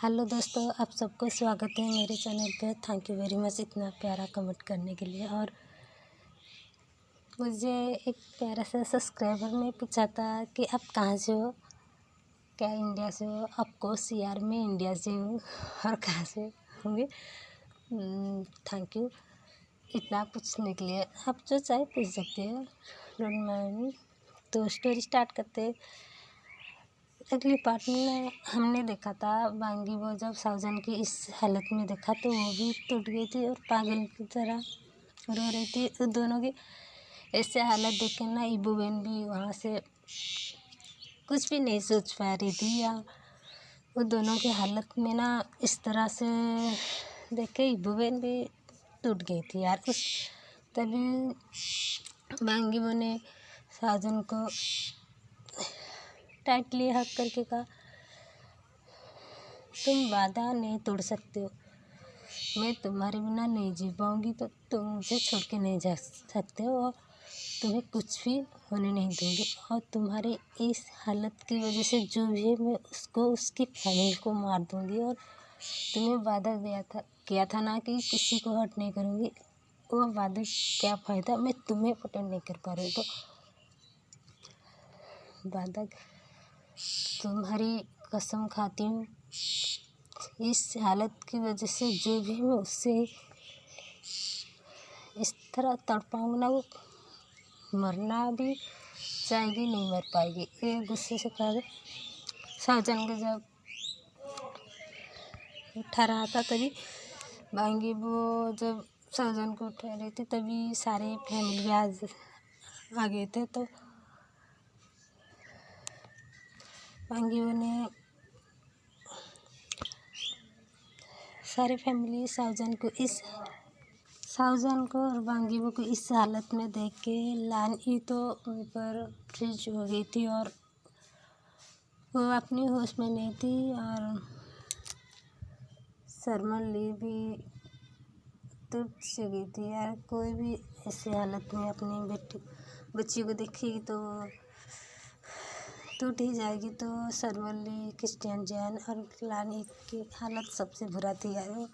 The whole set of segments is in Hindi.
हेलो दोस्तों, आप सबको स्वागत है मेरे चैनल पे। थैंक यू वेरी मच इतना प्यारा कमेंट करने के लिए। और मुझे एक प्यारा सा सब्सक्राइबर ने पूछा था कि आप कहाँ से हो, क्या इंडिया से हो? ऑफकोर्स यार, मैं इंडिया से हूँ और कहाँ से होंगे। थैंक यू इतना पूछने के लिए। आप जो चाहे पूछ सकते हो, डोंट माइंड। तो स्टोरी स्टार्ट करते हैं। अगली पार्ट में हमने देखा था बांगी वो जब शाहजहां की इस हालत में देखा तो वो भी टूट गई थी और पागल की तरह रो रही थी। उन दोनों की ऐसे हालत देख के ना इबू बहन भी वहाँ से कुछ भी नहीं सोच पा रही थी। या वो दोनों की हालत में ना इस तरह से देख के इबू बहन भी टूट गई थी यार। उस तभी बांगी वो ने शाहजहां को टाइटली हक करके कहा, तुम वादा नहीं तोड़ सकते हो, मैं तुम्हारे बिना नहीं जी पाऊँगी, तो तुम मुझे छोड़ के नहीं जा सकते हो और तुम्हें कुछ भी होने नहीं दूँगी। और तुम्हारी इस हालत की वजह से जो भी है मैं उसको, उसकी फैमिली को मार दूँगी। और तुम्हें वादा किया था ना कि किसी को हर्ट नहीं करूँगी, वो वादा क्या फ़ायदा, मैं तुम्हें अटेंड नहीं कर पा रही। तो वादा तुम्हारी कसम खाती हूँ, इस हालत की वजह से जो भी मैं उससे इस तरह तड़पाऊँगी ना, वो मरना भी चाहेगी, नहीं मर पाएगी। ये गुस्से से कहा। शाहजहां को जब उठा रहा था तभी बांगी वो जब शाहजहां को उठा रही थी तभी सारे फैमिली आ गए थे। तो बांगी वो ने सारे फैमिली शाहजहां को और बांगी वो को इस हालत में देख के लानी तो उन पर फ्रिज हो गई थी और वो अपनी होश में नहीं थी। और शर्मन ली भी टूट सी गई थी यार। कोई भी ऐसी हालत में अपनी बच्ची को देखेगी तो टूट ही जाएगी। तो शर्मन ली, क्रिस्टियन जैन और लानी की हालत सबसे बुरा थी यार। वो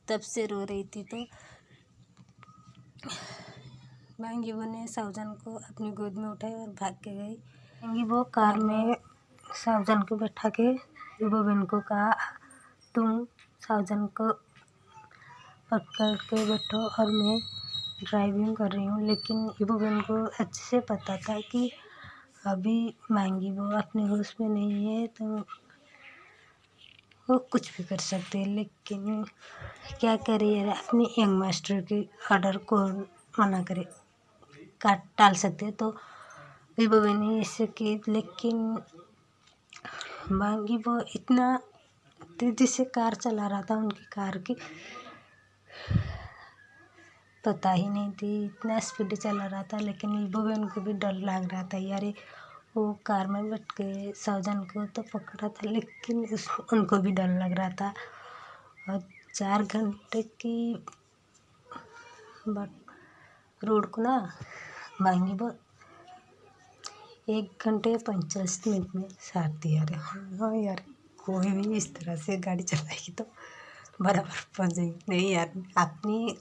तब से रो रही थी। तो बांगी वो ने शाहजहां को अपनी गोद में उठाया और भाग के गई। बांगी वो कार में शाहजहां को बैठा के इबू बहन को कहा, तुम शाहजहां को पकड़ के बैठो और मैं ड्राइविंग कर रही हूँ। लेकिन इबू बहन को अच्छे से पता था कि अभी बांगी वो अपने होश में नहीं है, तो वो कुछ भी कर सकते हैं। लेकिन क्या करे यार, अपने यंग मास्टर के ऑर्डर को मना करे, काट टाल सकते हैं। तो इबू बहन ने ऐसे की। लेकिन बांगी वो इतना तेज़ी से कार चला रहा था, उनकी कार की पता ही नहीं थी, इतना स्पीड चला रहा था। लेकिन इबू बहन को भी डर लग रहा था यार, वो कार में बैठ के शाहजहां को तो पकड़ा था, लेकिन उनको भी डर लग रहा था। और 4 घंटे की रोड को ना बांगी वो 1 घंटे 45 मिनट में सार दिया। अरे हाँ यार, कोई भी इस तरह से गाड़ी चलाएगी तो बराबर पहुँच जाएगी। नहीं यार, अपनी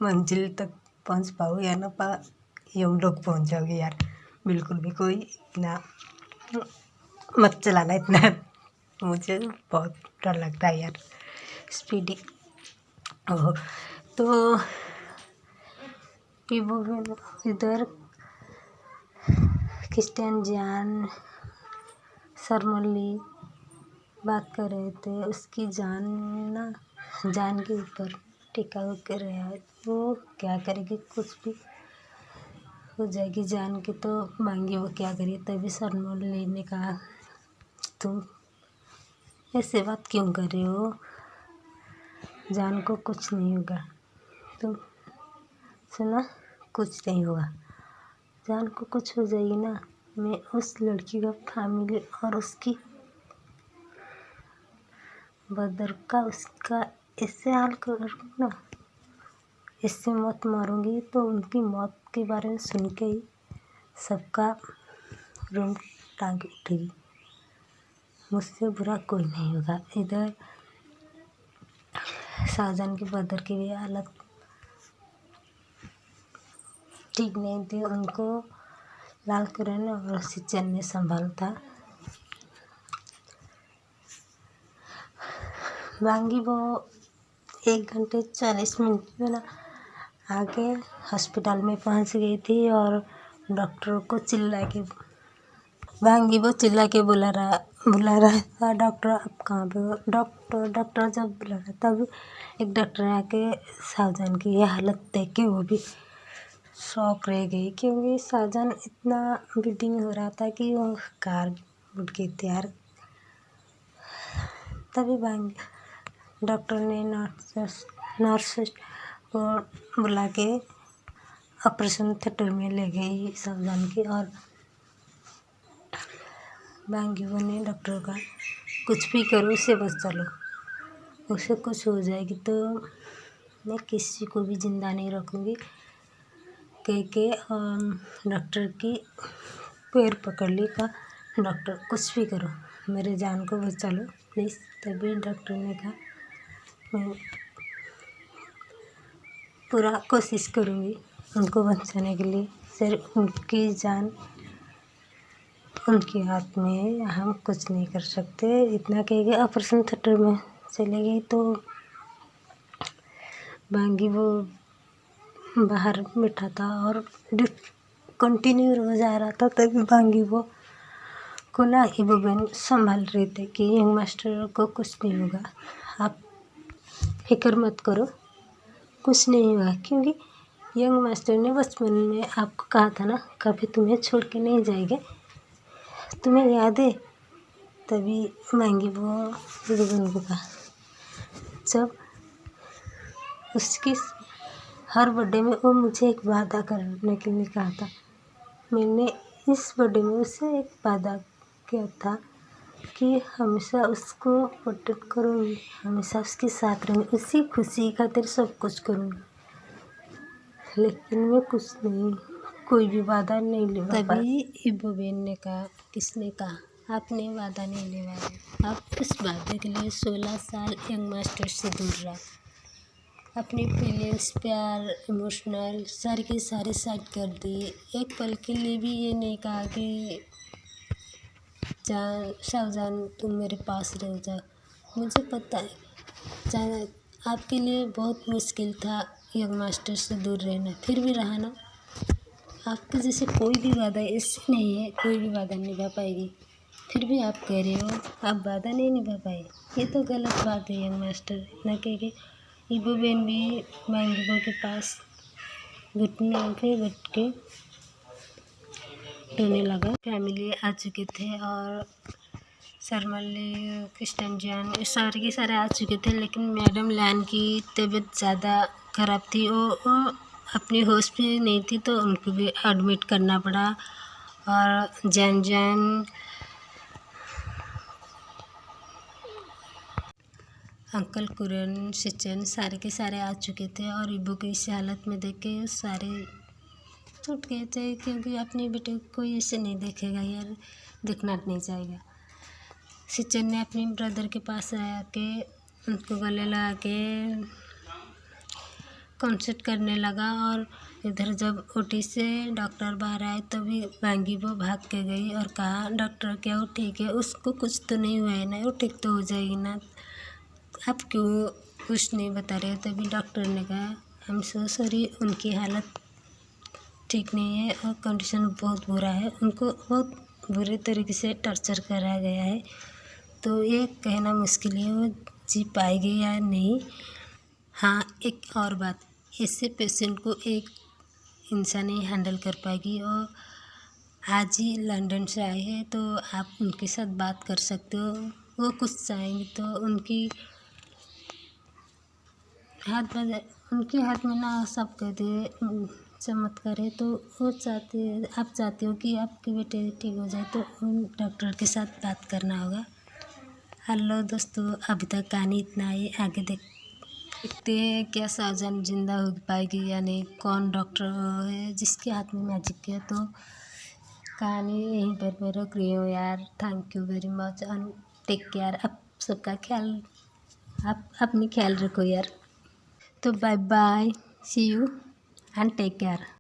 मंजिल तक पहुँच पाओ या ना पा, हम लोग पहुँच जाओगे यार। बिल्कुल भी कोई इतना मत चलाना इतना, मुझे बहुत डर लगता है यार स्पीडी। ओह, तो इबू इधर क्रिस्टियन जैन शर्मन ली बात कर रहे थे। उसकी जान के ऊपर टिका होकर रहा है। वो क्या करेगी, कुछ भी हो जाएगी जान की। तो बांगी वो क्या करिए। तभी शर्मन ली ने कहा, तुम ऐसे बात क्यों कर रहे हो, जान को कुछ नहीं होगा। तुम सुना, कुछ नहीं होगा, जान को कुछ हो जाएगी ना, मैं उस लड़की का फैमिली और उसकी बदर का उसका ऐसे हाल करूँगी ना, इससे मौत मारूंगी। तो उनकी मौत के बारे में सुन के ही सबका रूम टांग उठेगी। मुझसे बुरा कोई नहीं होगा। इधर शाहजहान की ब्रदर की भी हालत ठीक नहीं थी, उनको लाल किरण और सिचन ने संभाला था। बांगी वो 1 घंटे 40 मिनट में ना आके हॉस्पिटल में पहुंच गई थी और डॉक्टर को बांगी वो चिल्ला के बुला रहा था, डॉक्टर आप कहाँ पे हो? डॉक्टर जब बुला रहा तब एक डॉक्टर आके शाहजहान की ये हालत देख के वो भी शौक रह गई, क्योंकि शाहजहान इतना ब्लीडिंग हो रहा था कि वो कार उठ गई थी यार। तभी बांगी डॉक्टर ने नर्स को बुला के ऑपरेशन थिएटर में ले गई शाहजहान की, और बांगी वो ने डॉक्टर का कुछ भी करो उसे बचा लो, उसे कुछ हो जाएगी तो मैं किसी को भी जिंदा नहीं रखूँगी कह के डॉक्टर की पैर पकड़ ली का डॉक्टर कुछ भी करो मेरे जान को बचा लो प्लीज़। तभी डॉक्टर ने कहा मैं पूरा कोशिश करूँगी उनको बचाने के लिए, सिर्फ उनकी जान उनके हाथ में है, हम कुछ नहीं कर सकते। इतना कह के ऑपरेशन थिएटर में चले गई तो बांगी वो बाहर बैठा था और कंटिन्यू रोज आ रहा था। तभी बांगी वो को ना इबोबेन संभाल रहे थे कि यंग मास्टर को कुछ नहीं होगा, आप फिक्र मत करो, कुछ नहीं होगा, क्योंकि यंग मास्टर ने बचपन में आपको कहा था ना कभी तुम्हें छोड़ के नहीं जाएंगे, तुम्हें याद है? तभी बांगी वो इबोबेन को कहा, जब उसकी हर बर्थडे में वो मुझे एक वादा करने के लिए कहा था, मैंने इस बर्थडे में उससे एक वादा किया था कि हमेशा उसको प्रोटेक्ट करूँगी, हमेशा उसके साथ रहूँगी, उसी खुशी खातिर सब कुछ करूँगी, लेकिन मैं कुछ नहीं, कोई भी वादा नहीं निभा पाई। तभी इबोबेन ने कहा, किसने कहा? आपने वादा नहीं निभाया, आप उस वादे के लिए 16 साल यंग मास्टर से दूर रहा, अपनी फीलिंग्स प्यार इमोशनल सारे के सारे साइड कर दिए, एक पल के लिए भी ये नहीं कहा कि शाहजहान तुम मेरे पास रह जाओ। मुझे पता है आपके लिए बहुत मुश्किल था यंग मास्टर से दूर रहना, फिर भी रहा ना। आपके जैसे कोई भी वादा ऐसे नहीं है, कोई भी वादा निभा पाएगी, फिर भी आप कह रहे हो आप वादा नहीं निभा पाए, ये तो गलत बात है यंग मास्टर। इतना कह के इबोबेन भी बांगी के पास घुटनों पे बैठ के रोने लगा। फैमिली आ चुके थे और शर्मली क्रिस्टन जान सारे के सारे आ चुके थे, लेकिन मैडम लैन की तबीयत ज़्यादा ख़राब थी, वो अपनी होश भी नहीं थी तो उनको भी एडमिट करना पड़ा। और जैन अंकल कुरन सिचन सारे के सारे आ चुके थे और इबो की इस हालत में देख के सारे छूट गए थे, क्योंकि अपने बेटे को कोई ऐसे नहीं देखेगा यार, देखना नहीं चाहेगा। सिचन ने अपने ब्रदर के पास आया के उनको गले लगा के कंसल्ट करने लगा, और इधर जब ओटी से डॉक्टर बाहर आए तभी बांगी वो भाग के गई और कहा, डॉक्टर क्या वो ठीक है? उसको कुछ तो नहीं हुआ है ना, वो ठीक तो हो जाएगी ना, आप क्यों कुछ नहीं बता रहे? तभी डॉक्टर ने कहा, आई एम सो सॉरी, उनकी हालत ठीक नहीं है और कंडीशन बहुत बुरा है, उनको बहुत बुरे तरीके से टॉर्चर करा गया है, तो ये कहना मुश्किल है वो जी पाएगी या नहीं। हाँ, एक और बात, ऐसे पेशेंट को एक इंसान ही हैंडल कर पाएगी, और आज ही लंदन से आए हैं तो आप उनके साथ बात कर सकते हो, वो कुछ चाहेंगे तो उनके हाथ में ना सब कह दे चमत्कार है, तो वो आप चाहते हो कि आपके बेटे ठीक हो जाए तो उन डॉक्टर के साथ बात करना होगा। हेलो दोस्तों, अभी तक कहानी इतना ही, आगे देखते हैं क्या शाहजहान जिंदा हो पाएगी या नहीं, कौन डॉक्टर है जिसके हाथ में मैजिक है। तो कहानी यहीं पर मैं रोक रही हूँ यार, thank you very much. Take care. आप सबका ख्याल, आप अपनी ख्याल रखो यार। तो bye bye, see you and take care.